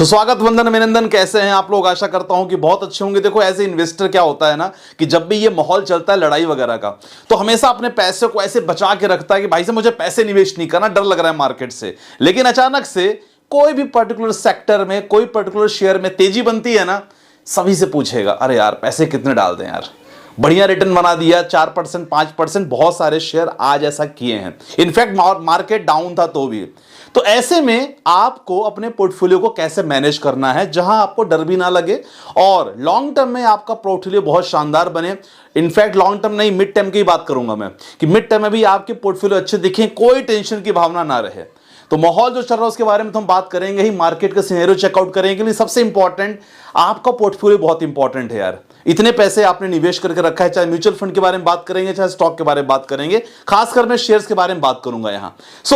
तो स्वागत वंदन अभिनंदन, कैसे हैं आप लोग। आशा करता हूं कि बहुत अच्छे होंगे। देखो एज ए इन्वेस्टर क्या होता है ना कि जब भी ये माहौल चलता है लड़ाई वगैरह का, तो हमेशा अपने पैसे को ऐसे बचा के रखता है कि भाई से मुझे पैसे निवेश नहीं करना, डर लग रहा है मार्केट से। लेकिन अचानक से कोई भी पर्टिकुलर सेक्टर में, कोई पर्टिकुलर शेयर में तेजी बनती है ना, सभी से पूछेगा अरे यार पैसे कितने डाल दें यार, बढ़िया रिटर्न बना दिया 4% 5%। बहुत सारे शेयर आज ऐसा किए हैं, इनफैक्ट मार्केट डाउन था तो भी। तो ऐसे में आपको अपने पोर्टफोलियो को कैसे मैनेज करना है जहां आपको डर भी ना लगे और लॉन्ग टर्म में आपका पोर्टफोलियो बहुत शानदार बने। इनफैक्ट लॉन्ग टर्म नहीं, मिड टर्म की बात करूंगा मैं कि मिड टर्म में भी आपके पोर्टफोलियो अच्छे दिखें, कोई टेंशन की भावना ना रहे। तो माहौल जो चल रहा है उसके बारे में तो हम बात करेंगे ही, मार्केट का सिनेरियो चेकआउट करेंगे। लेकिन सबसे इंपॉर्टेंट आपका पोर्टफोलियो बहुत इंपॉर्टेंट है यार। इतने पैसे आपने निवेश करके रखा है, चाहे म्यूचुअल फंड के बारे में बात करेंगे, चाहे स्टॉक के बारे में बात करेंगे, खासकर मैं शेयर्स के बारे में बात करूंगा यहां।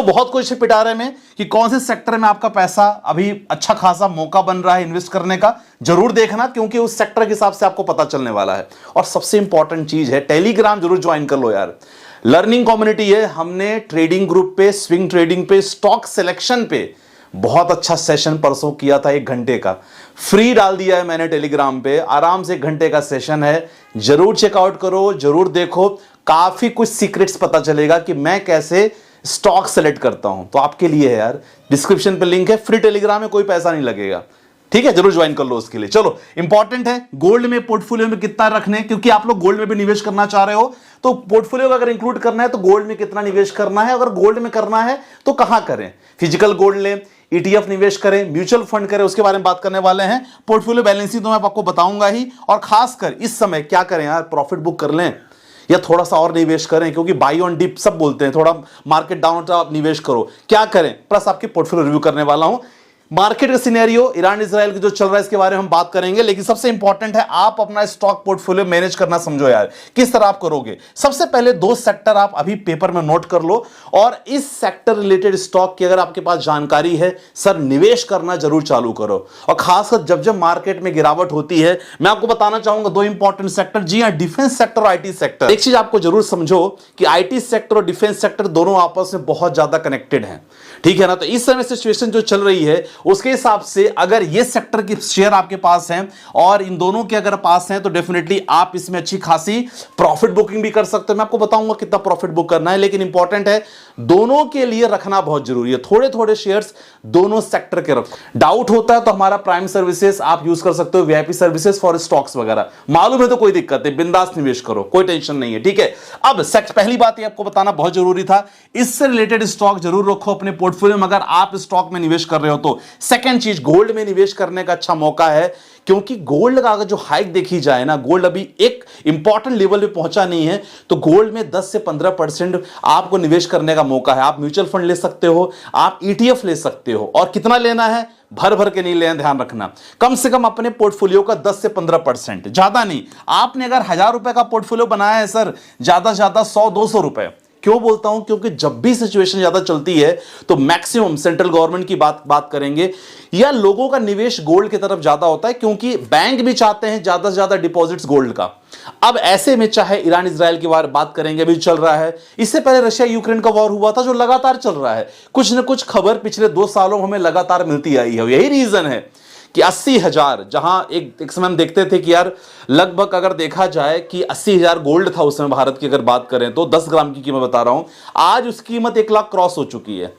बहुत कुछ है पिटारे में कि कौन से सेक्टर में आपका पैसा अभी अच्छा खासा मौका बन रहा है इन्वेस्ट करने का, जरूर देखना, क्योंकि उस सेक्टर के हिसाब से आपको पता चलने वाला है। और सबसे इंपॉर्टेंट चीज है, टेलीग्राम जरूर ज्वाइन कर लो यार। लर्निंग कम्युनिटी है। हमने ट्रेडिंग ग्रुप पे, स्विंग ट्रेडिंग पे, स्टॉक सिलेक्शन पे बहुत अच्छा सेशन परसों किया था, 1 घंटे का फ्री डाल दिया है मैंने टेलीग्राम पे। आराम से 1 घंटे का सेशन है, जरूर चेकआउट करो, जरूर देखो। काफी कुछ सीक्रेट्स पता चलेगा कि मैं कैसे स्टॉक सेलेक्ट करता हूं। तो आपके लिए है यार, डिस्क्रिप्शन पे लिंक है, फ्री टेलीग्राम में, कोई पैसा नहीं लगेगा, ठीक है, जरूर ज्वाइन कर लो उसके लिए। चलो, इंपॉर्टेंट है गोल्ड में पोर्टफोलियो में कितना रखने, क्योंकि आप लोग गोल्ड में भी निवेश करना चाह रहे हो। तो पोर्टफोलियो का अगर इंक्लूड करना है तो गोल्ड में कितना निवेश करना है, अगर गोल्ड में करना है तो कहां करें। फिजिकल गोल्ड लें, ईटीएफ निवेश करें, म्यूचुअल फंड करें, उसके बारे में बात करने वाले हैं। पोर्टफोलियो बैलेंसिंग तो मैं आपको बताऊंगा ही, और खासकर इस समय क्या करें यार, प्रॉफिट बुक कर लें या थोड़ा सा और निवेश करें, क्योंकि बाई ऑन डिप सब बोलते हैं, थोड़ा मार्केट डाउन तो आप निवेश करो, क्या करें, प्लस आपकी पोर्टफोलियो रिव्यू करने वाला हूं। मार्केट का सिनेरियो, ईरान इजराइल की जो चल रहा है इसके बारे में हम बात करेंगे। लेकिन सबसे इंपॉर्टेंट है आप अपना स्टॉक पोर्टफोलियो मैनेज करना समझो यार, किस तरह आप करोगे। सबसे पहले 2 सेक्टर आप अभी पेपर में नोट कर लो, और इस सेक्टर रिलेटेड स्टॉक की अगर आपके पास जानकारी है, सर निवेश करना जरूर चालू करो। और खासकर जब जब मार्केट में गिरावट होती है, मैं आपको बताना चाहूंगा 2 इंपॉर्टेंट सेक्टर, जी हां, डिफेंस सेक्टर और आईटी सेक्टर। एक चीज आपको जरूर समझो कि आईटी सेक्टर और डिफेंस सेक्टर दोनों आपस में बहुत ज्यादा कनेक्टेड हैं, ठीक है ना। तो इस समय सिचुएशन जो चल रही है उसके हिसाब से अगर ये सेक्टर के शेयर आपके पास हैं और इन दोनों के अगर पास हैं, तो डेफिनेटली आप इसमें अच्छी खासी प्रॉफिट बुकिंग भी कर सकते हो। मैं आपको बताऊंगा कितना प्रॉफिट बुक करना है, लेकिन इंपॉर्टेंट है दोनों के लिए रखना बहुत जरूरी है। थोड़े थोड़े शेयर्स दोनों सेक्टर के रखो। डाउट होता है तो हमारा प्राइम सर्विसेज आप यूज कर सकते हो, वीआईपी सर्विसेज फॉर स्टॉक्स वगैरह, मालूम है तो कोई दिक्कत नहीं, बिंदास निवेश करो, कोई टेंशन नहीं है, ठीक है। अब पहली बात ये आपको बताना बहुत जरूरी था, इससे रिलेटेड स्टॉक जरूर रखो अपने पोर्टफोलियो में अगर आप स्टॉक में निवेश कर रहे हो तो। सेकंड चीज, गोल्ड में निवेश करने का अच्छा मौका है, क्योंकि गोल्ड का अगर जो हाइक देखी जाए ना, गोल्ड अभी एक इंपॉर्टेंट लेवल पे पहुंचा नहीं है, तो गोल्ड में 10 से 15% आपको निवेश करने का मौका है। आप म्यूचुअल फंड ले सकते हो, आप ईटीएफ ले सकते हो, और कितना लेना है, भर भर के नहीं लेना, ध्यान रखना, कम से कम अपने पोर्टफोलियो का 10 से 15%, ज्यादा नहीं। आपने अगर 1000 रुपए का पोर्टफोलियो बनाया है सर, ज्यादा से ज्यादा 100-200 रुपए। क्यों बोलता हूं, क्योंकि जब भी सिचुएशन ज्यादा चलती है तो मैक्सिमम सेंट्रल गवर्नमेंट की बात करेंगे या लोगों का निवेश गोल्ड की तरफ ज्यादा होता है, क्योंकि बैंक भी चाहते हैं ज्यादा से ज्यादा डिपॉजिट्स गोल्ड का। अब ऐसे में चाहे ईरान इजराइल की बात करेंगे, अभी चल रहा है, इससे पहले रशिया यूक्रेन का वॉर हुआ था जो लगातार चल रहा है, कुछ ना कुछ खबर पिछले 2 सालों में हमें लगातार मिलती आई है। यही रीजन है कि 80,000, जहां एक समय हम देखते थे कि यार लगभग अगर देखा जाए कि 80,000 गोल्ड था उस समय भारत की अगर बात करें तो, 10 ग्राम की कीमत बता रहा हूं, आज उसकी कीमत 1 लाख क्रॉस हो चुकी है।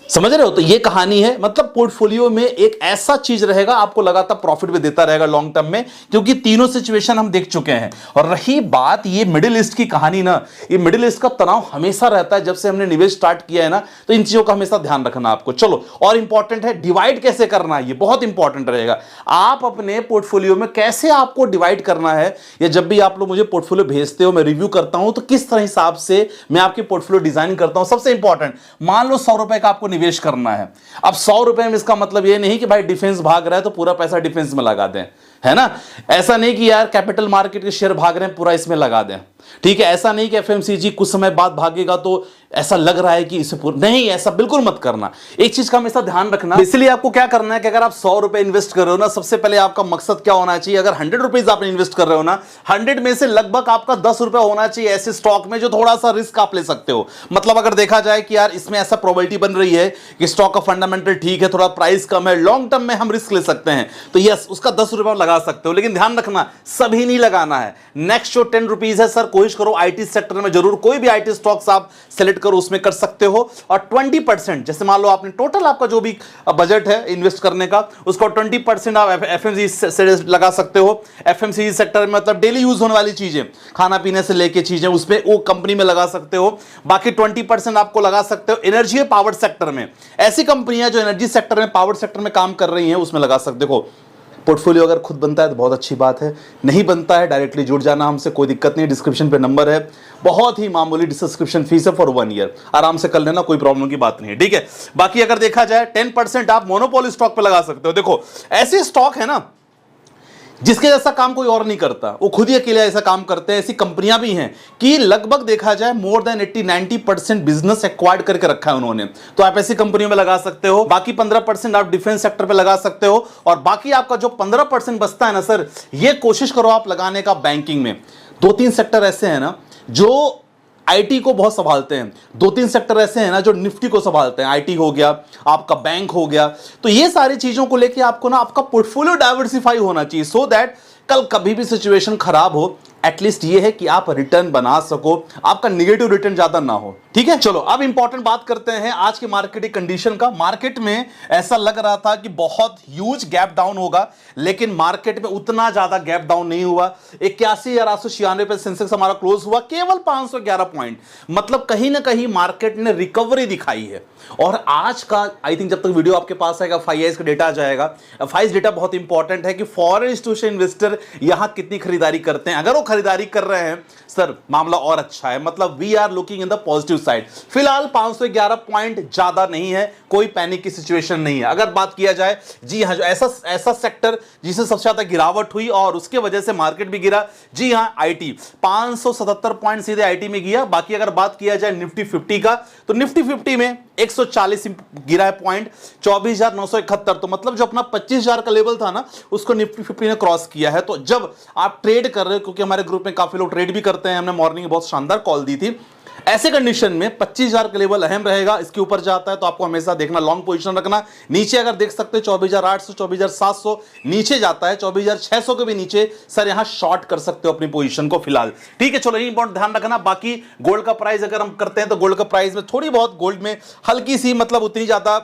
समझ रहे हो, तो ये कहानी है। मतलब पोर्टफोलियो में एक ऐसा चीज रहेगा आपको लगातार प्रॉफिट भी देता रहेगा लॉन्ग टर्म में, क्योंकि तीनों सिचुएशन हम देख चुके हैं। और रही बात ये मिडिल ईस्ट की कहानी ना, ये मिडिल ईस्ट का तनाव हमेशा रहता है, जब से हमने निवेश स्टार्ट किया है ना, तो इन चीजों का हमेशा ध्यान रखना आपको। चलो, और इंपॉर्टेंट है डिवाइड कैसे करना है, ये बहुत इंपॉर्टेंट रहेगा। आप अपने पोर्टफोलियो में कैसे आपको डिवाइड करना है, या जब भी आप लोग मुझे पोर्टफोलियो भेजते हो, मैं रिव्यू करता हूं, तो किस तरह हिसाब से मैं आपके पोर्टफोलियो डिजाइन करता हूं। सबसे इंपॉर्टेंट, मान लो 100 रुपए का आपको निवेश करना है। अब 100 रुपए में इसका मतलब यह नहीं कि भाई डिफेंस भाग रहा है तो पूरा पैसा डिफेंस में लगा दें, है ना। ऐसा नहीं कि यार कैपिटल मार्केट के शेयर भाग रहे हैं पूरा इसमें लगा दें, ठीक है। ऐसा नहीं कि एफएमसीजी कुछ समय बाद भागेगा तो ऐसा लग रहा है कि इसे पूरा, नहीं, ऐसा बिल्कुल मत करना। एक चीज का हमेशा ध्यान रखना, इसलिए आपको क्या करना है कि अगर आप 100 रुपए इन्वेस्ट कर रहे हो ना, सबसे पहले आपका मकसद क्या होना चाहिए। अगर 100 रुपीज आप इन्वेस्ट कर रहे हो ना, 100 में से लगभग आपका 10 रुपए होना चाहिए ऐसे स्टॉक में जो थोड़ा सा रिस्क आप ले सकते हो। मतलब अगर देखा जाए कि यार इसमें ऐसा प्रोबेबिलिटी बन रही है कि स्टॉक का फंडामेंटल ठीक है, थोड़ा प्राइस कम है, लॉन्ग टर्म में हम रिस्क ले सकते हैं, तो यस उसका 10 रुपए लगा सकते हो। लेकिन ध्यान रखना सभी नहीं लगाना है। नेक्स्ट जो 10 रुपीज है सर, कोशिश करो आईटी सेक्टर में जरूर कोई भी आईटी स्टॉक्स आप सेलेक्ट करो, उसमें कर सकते हो। और 20% जैसे मान लो आपने टोटल आपका जो भी बजट है इन्वेस्ट करने का, उसको 20% आप एफएमसीजी से लगा सकते हो। एफएमसीजी सेक्टर में मतलब डेली यूज होने वाली चीजें, खाना पीने से लेके चीजें, उसमें वो कंपनी में लगा सकते हो। बाकी 20% आपको लगा सकते हो एनर्जी और पावर सेक्टर में, ऐसी कंपनियां जो एनर्जी सेक्टर में, पावर सेक्टर में काम कर रही हैं, उसमें लगा सकते हो। पोर्टफोलियो अगर खुद बनता है तो बहुत अच्छी बात है, नहीं बनता है डायरेक्टली जुड़ जाना हमसे, कोई दिक्कत नहीं। डिस्क्रिप्शन पे नंबर है, बहुत ही मामूली सब्सक्रिप्शन फीस है फॉर 1 ईयर, आराम से कर लेना, कोई प्रॉब्लम की बात नहीं है, ठीक है। बाकी अगर देखा जाए 10% आप मोनोपोली स्टॉक पे लगा सकते हो। देखो ऐसे स्टॉक है ना जिसके जैसा काम कोई और नहीं करता, वो खुद ही अकेले ऐसा काम करते हैं। ऐसी कंपनियां भी हैं कि लगभग देखा जाए मोर देन 80-90% बिजनेस एक्वायर्ड करके रखा है उन्होंने, तो आप ऐसी कंपनियों में लगा सकते हो। बाकी 15% आप डिफेंस सेक्टर पे लगा सकते हो, और बाकी आपका जो 15% बचता है ना सर, ये कोशिश करो आप लगाने का बैंकिंग में। 2-3 सेक्टर ऐसे हैं ना जो आईटी को बहुत संभालते हैं, 2-3 सेक्टर ऐसे हैं ना जो निफ्टी को संभालते हैं। आईटी हो गया, आपका बैंक हो गया, तो ये सारी चीजों को लेके आपको ना आपका पोर्टफोलियो डाइवर्सिफाई होना चाहिए, सो दैट कल कभी भी सिचुएशन खराब हो, एटलीस्ट ये है कि आप रिटर्न बना सको, आपका नेगेटिव रिटर्न ज्यादा ना हो, ठीक है। चलो अब इंपॉर्टेंट बात करते हैं आज के मार्केट की कंडीशन का। मार्केट में ऐसा लग रहा था कि बहुत ह्यूज गैप डाउन होगा, लेकिन मार्केट में उतना ज्यादा गैप डाउन नहीं हुआ। 81,896 पे सेंसेक्स हमारा क्लोज हुआ, केवल 511 पॉइंट, मतलब कहीं ना कहीं मार्केट ने रिकवरी दिखाई है। और आज का आई थिंक जब तक वीडियो आपके पास आएगा FIS का डेटा आ जाएगा। FIS डेटा बहुत इंपॉर्टेंट है कि फॉरेन इंस्टीट्यूशन इन्वेस्टर यहां कितनी खरीदारी करते हैं। अगर वो खरीदारी कर रहे हैं सर, मामला और अच्छा है, मतलब we are looking in the positive side. फिलहाल 511 पॉइंट ज्यादा नहीं है, कोई पैनिक की सिचुएशन नहीं है। अगर बात किया जाए, जी हां, जो ऐसा सेक्टर जिसे सबसे ज्यादा गिरावट हुई और उसके वजह से मार्केट भी गिरा, जी हां आईटी, 577 पॉइंट सीधे आईटी में गिरा। बाकी अगर बात किया जाए निफ्टी 50 का, तो निफ्टी 50 में 140 गिरा है पॉइंट, 24,971, तो मतलब जो अपना 25,000 का लेवल था ना, उसको निफ्टी 50 ने क्रॉस किया है। तो जब आप ट्रेड कर रहे हो, क्योंकि हमारे ग्रुप में काफी लोग ट्रेड भी करते हैं, हमने मॉर्निंग में बहुत शानदार कॉल दी थी, ऐसे कंडीशन में 25,000 का लेवल अहम रहेगा। इसके ऊपर जाता है तो आपको हमेशा देखना, लॉन्ग पोजीशन रखना। नीचे अगर देख सकते हैं 24,800, 24,700, नीचे जाता है 24,600 के भी नीचे, सर यहां शॉर्ट कर सकते हो अपनी पोजीशन को फिलहाल, ठीक है। चलो ये इंपॉर्टेंट ध्यान रखना। बाकी गोल्ड का प्राइस अगर हम करते हैं तो गोल्ड का प्राइस में थोड़ी बहुत, गोल्ड में हल्की सी, मतलब उतनी ज्यादा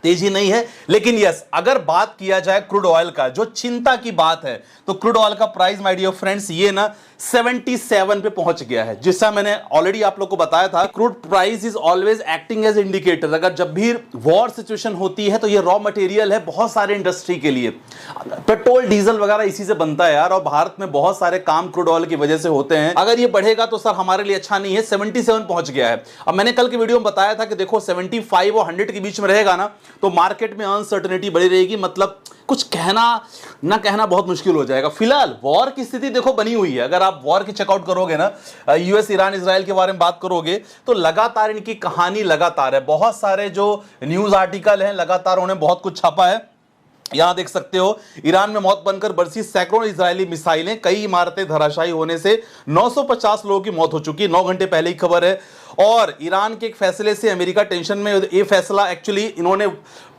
तेजी नहीं है। लेकिन यस, अगर बात किया जाए क्रूड ऑयल का, जो चिंता की बात है, तो क्रूड ऑयल का प्राइस माय डियर फ्रेंड्स ये ना 77 पे पहुंच गया है। जिससे मैंने ऑलरेडी आप लोग को बताया था, crude price is always acting as indicator. अगर जब भी वॉर सिचुएशन होती है तो ये रॉ मटेरियल है बहुत सारे इंडस्ट्री के लिए, पेट्रोल डीजल वगैरह इसी से बनता है यार, और भारत में बहुत सारे काम क्रूड ऑयल की वजह से होते हैं। अगर ये बढ़ेगा तो सर हमारे लिए अच्छा नहीं है। 77 पहुंच गया है। अब मैंने कल के वीडियो में बताया था कि देखो 75 और 100 के बीच में रहेगा ना, तो मार्केट में अनसर्टेनिटी बड़ी रहेगी, मतलब कुछ कहना ना कहना बहुत मुश्किल हो जाएगा। फिलहाल वॉर की स्थिति देखो बनी हुई है। अगर आप वॉर की चेकआउट करोगे ना, यूएस ईरान इजराइल के बारे में बात करोगे, तो लगातार इनकी कहानी लगातार है। बहुत सारे जो न्यूज आर्टिकल हैं, लगातार उन्होंने बहुत कुछ छापा है। यहां देख सकते हो, ईरान में मौत बनकर बरसी सैकड़ों इजरायली मिसाइलें, कई इमारतें धराशायी होने से 950 लोगों की मौत हो चुकी। 9 घंटे पहले की खबर है। और ईरान के एक फैसले से अमेरिका टेंशन में, ये फैसला एक्चुअली इन्होंने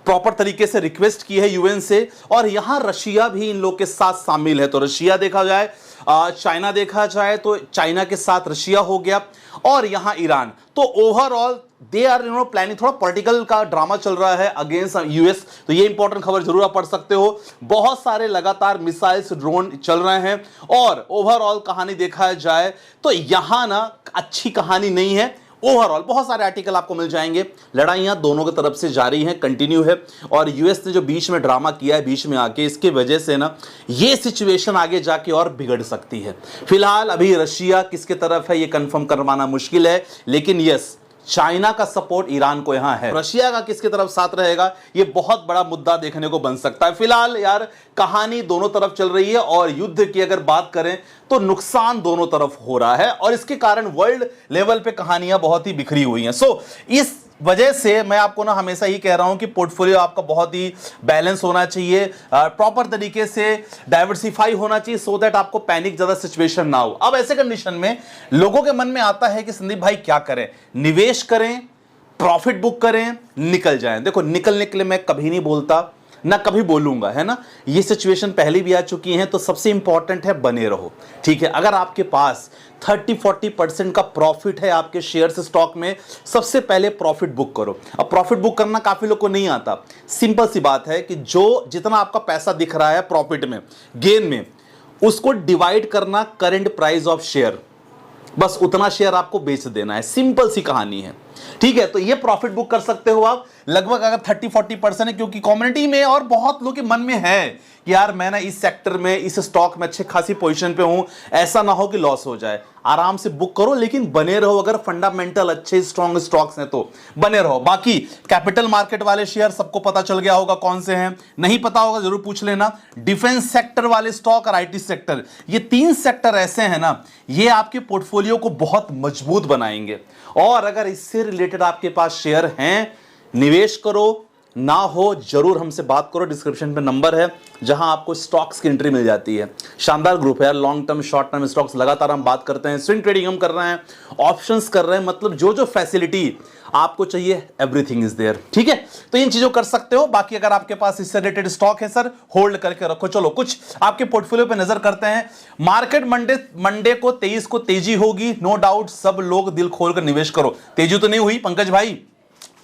प्रॉपर तरीके से रिक्वेस्ट की है यूएन से, और यहां रशिया भी इन लोग के साथ शामिल है। तो रशिया देखा जाए, चाइना देखा जाए तो चाइना के साथ रशिया हो गया, और यहां ईरान। तो ओवरऑल दे आर प्लानिंग, थोड़ा पॉलिटिकल का ड्रामा चल रहा है अगेंस्ट यूएस। तो ये इंपॉर्टेंट खबर जरूर आप पढ़ सकते हो। बहुत सारे लगातार मिसाइल्स, ड्रोन चल रहे हैं, और ओवरऑल कहानी देखा जाए तो यहां ना अच्छी कहानी नहीं है। ओवरऑल बहुत सारे आर्टिकल आपको मिल जाएंगे। लड़ाइयां दोनों की तरफ से जारी हैं, कंटिन्यू है, और यूएस ने जो बीच में ड्रामा किया है, बीच में आके, इसके वजह से ना ये सिचुएशन आगे जाके और बिगड़ सकती है। फिलहाल अभी रशिया किसके तरफ है ये कंफर्म करवाना मुश्किल है, लेकिन यस, चाइना का सपोर्ट ईरान को यहां है, रशिया का किसकी तरफ साथ रहेगा, यह बहुत बड़ा मुद्दा देखने को बन सकता है। फिलहाल यार कहानी दोनों तरफ चल रही है और युद्ध की अगर बात करें तो नुकसान दोनों तरफ हो रहा है और इसके कारण वर्ल्ड लेवल पे कहानियां बहुत ही बिखरी हुई हैं। सो इस वजह से मैं आपको ना हमेशा ही कह रहा हूं कि पोर्टफोलियो आपका बहुत ही बैलेंस होना चाहिए, प्रॉपर तरीके से डाइवर्सिफाई होना चाहिए, सो दैट आपको पैनिक ज्यादा सिचुएशन ना हो। अब ऐसे कंडीशन में लोगों के मन में आता है कि संदीप भाई क्या करें, निवेश करें, प्रॉफिट बुक करें, निकल जाएं। देखो निकलने के लिए मैं कभी नहीं बोलता, ना कभी बोलूंगा, है ना, ये सिचुएशन पहले भी आ चुकी है। तो सबसे इंपॉर्टेंट है बने रहो, ठीक है। अगर आपके पास 30-40% का प्रॉफिट है आपके शेयर्स स्टॉक में, सबसे पहले प्रॉफिट बुक करो। अब प्रॉफिट बुक करना काफी लोग को नहीं आता। सिंपल सी बात है कि जो जितना आपका पैसा दिख रहा है प्रॉफिट में, गेन में, उसको डिवाइड करना करंट प्राइस ऑफ शेयर, बस उतना शेयर आपको बेच देना है। सिंपल सी कहानी है, ठीक है। तो ये प्रॉफिट बुक कर सकते हो आप लगभग अगर 30-40% है, क्योंकि कम्युनिटी में और बहुत लोग के मन में है कि यार मैं ना इस सेक्टर में, इस स्टॉक में अच्छी खासी पोजीशन पे हूं, ऐसा ना हो कि लॉस हो जाए। आराम से बुक करो, लेकिन बने रहो। अगर फंडामेंटल अच्छे स्ट्रॉन्ग स्टॉक्स हैं तो बने रहो। बाकी कैपिटल मार्केट वाले शेयर सबको पता चल गया होगा कौन से हैं, नहीं पता होगा जरूर पूछ लेना। डिफेंस सेक्टर वाले स्टॉक और आईटी सेक्टर, ये 3 सेक्टर ऐसे हैं ना, ये आपके पोर्टफोलियो को बहुत मजबूत बनाएंगे। और अगर इससे रिलेटेड आपके पास शेयर हैं, निवेश करो, ना हो जरूर हमसे बात करो। डिस्क्रिप्शन पे नंबर है जहां आपको स्टॉक्स की एंट्री मिल जाती है। शानदार ग्रुप है, long term short term stocks लगातार हम बात करते हैं, स्विंग ट्रेडिंग हम कर रहे हैं, ऑप्शंस कर रहे हैं, मतलब जो जो फैसिलिटी आपको चाहिए एवरीथिंग इज देयर, ठीक है। तो इन चीजों कर सकते हो। बाकी अगर आपके पास इससे रिलेटेड स्टॉक है सर, होल्ड करके रखो। चलो कुछ आपके पोर्टफोलियो पे नजर करते हैं। मार्केट मंडे को 23 को तेजी होगी, नो डाउट। सब लोग दिल खोलकर निवेश करो। तेजी तो नहीं हुई पंकज भाई,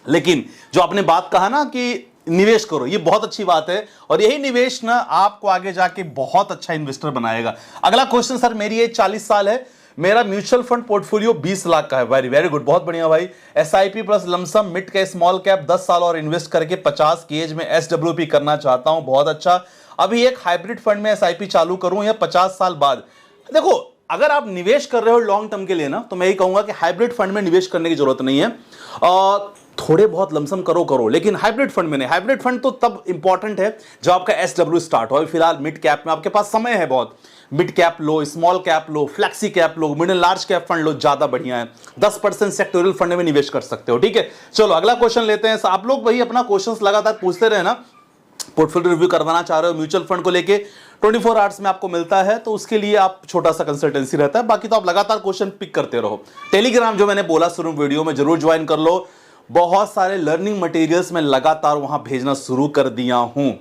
लेकिन जो आपने बात कहा ना कि निवेश करो, ये बहुत अच्छी बात है और यही निवेश ना आपको आगे जाके बहुत अच्छा इन्वेस्टर बनाएगा। अगला क्वेश्चन सर, मेरी एज 40 साल है, मेरा म्यूचुअल फंड पोर्टफोलियो 20 लाख का है। वेरी वेरी गुड, बहुत बढ़िया भाई। SIP plus lump sum mid cap small cap 10 साल और इन्वेस्ट करके 50 की एज में एसडब्ल्यूपी करना चाहता हूं। बहुत अच्छा। अभी एक हाइब्रिड फंड में एसआईपी चालू करूं या 50 साल बाद? देखो अगर आप निवेश कर रहे हो लॉन्ग टर्म के लिए ना, तो मैं ये कहूंगा कि हाइब्रिड फंड में निवेश करने की जरूरत नहीं है। थोड़े बहुत लमसम करो, लेकिन हाइब्रिड फंड में नहीं। हाइब्रिड फंड तो तब इंपॉर्टेंट है जब आपका एसडब्ल्यू स्टार्ट हो। फिलहाल मिड कैप में आपके पास समय है बहुत, मिड कैप लो, स्मॉल कैप लो, फ्लेक्सी कैप लो, mid and large cap fund लो, ज्यादा बढ़िया है। 10% सेक्टोरियल फंड में निवेश कर सकते हो, ठीक है। चलो अगला क्वेश्चन लेते हैं। आप लोग भाई अपना क्वेश्चंस लगातार पूछते रहे ना, पोर्टफोलियो रिव्यू करवाना चाह रहे हो म्यूचुअल फंड को लेके, 24 आवर्स में आपको मिलता है, तो उसके लिए आप छोटा सा कंसल्टेंसी रहता है। बाकी तो आप लगातार क्वेश्चन पिक करते रहो। टेलीग्राम जो मैंने बोला शुरू वीडियो में, जरूर ज्वाइन कर लो। बहुत सारे लर्निंग मटेरियल्स में लगातार वहां भेजना शुरू कर दिया हूं।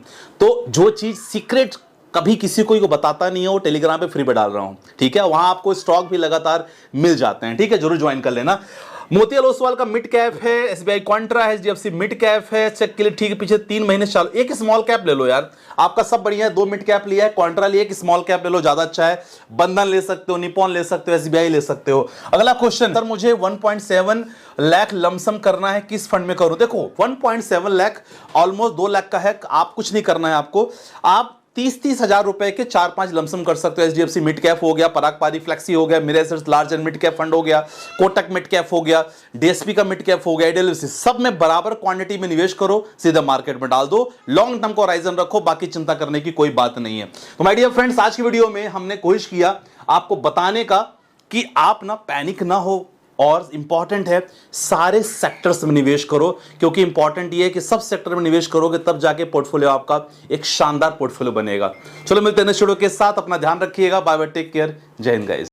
तो जो चीज सीक्रेट कभी किसी को बताता नहीं है, वो टेलीग्राम पे फ्री पे डाल रहा हूं, ठीक है। वहां आपको स्टॉक भी लगातार मिल जाते हैं, ठीक है। जरूर ज्वाइन कर लेना। मोतियाल ओसवाल का मिड कैप है, एसबीआई क्वांट्रा है, एचडीएफसी मिड कैप है, चेक के लिए ठीक है। पीछे 3 महीने चालू। एक स्मॉल कैप ले लो यार, आपका सब बढ़िया है। 2 मिड कैप लिया है, क्वांट्रा लिया, एक स्मॉल कैप ले लो, ज्यादा अच्छा है। बंधन ले सकते हो, निपॉन ले सकते हो, एसबीआई ले सकते हो। अगला क्वेश्चन सर, मुझे 1.7 लाख लमसम करना है, किस फंड में करूं? देखो 1.7 लाख ऑलमोस्ट 2 लाख का है। आप कुछ नहीं करना है आपको, आप 30-30 हजार रुपए के 4-5 लमसम कर सकते हो। एचडीएफसी मिड कैप हो गया, पराग पारी फ्लेक्सी हो गया, Mirae large and mid cap fund हो गया, कोटक मिड कैप हो गया, डीएसपी का मिड कैप हो गया, एडीएलएफसी, सब में बराबर क्वांटिटी में निवेश करो, सीधा मार्केट में डाल दो, लॉन्ग टर्म को होराइजन रखो, बाकी चिंता करने की कोई बात नहीं है। तो माय डियर फ्रेंड्स, आज की वीडियो में हमने कोशिश किया आपको बताने का कि आप ना पैनिक ना हो, और इंपॉर्टेंट है सारे सेक्टर्स में निवेश करो, क्योंकि इंपॉर्टेंट ये है कि सब सेक्टर में निवेश करोगे तब जाके पोर्टफोलियो आपका एक शानदार पोर्टफोलियो बनेगा। चलो मिलते हैं नेक्स्ट वीडियो के साथ, अपना ध्यान रखिएगा, बाय बाय, टेक केयर, जय हिंद गाइस।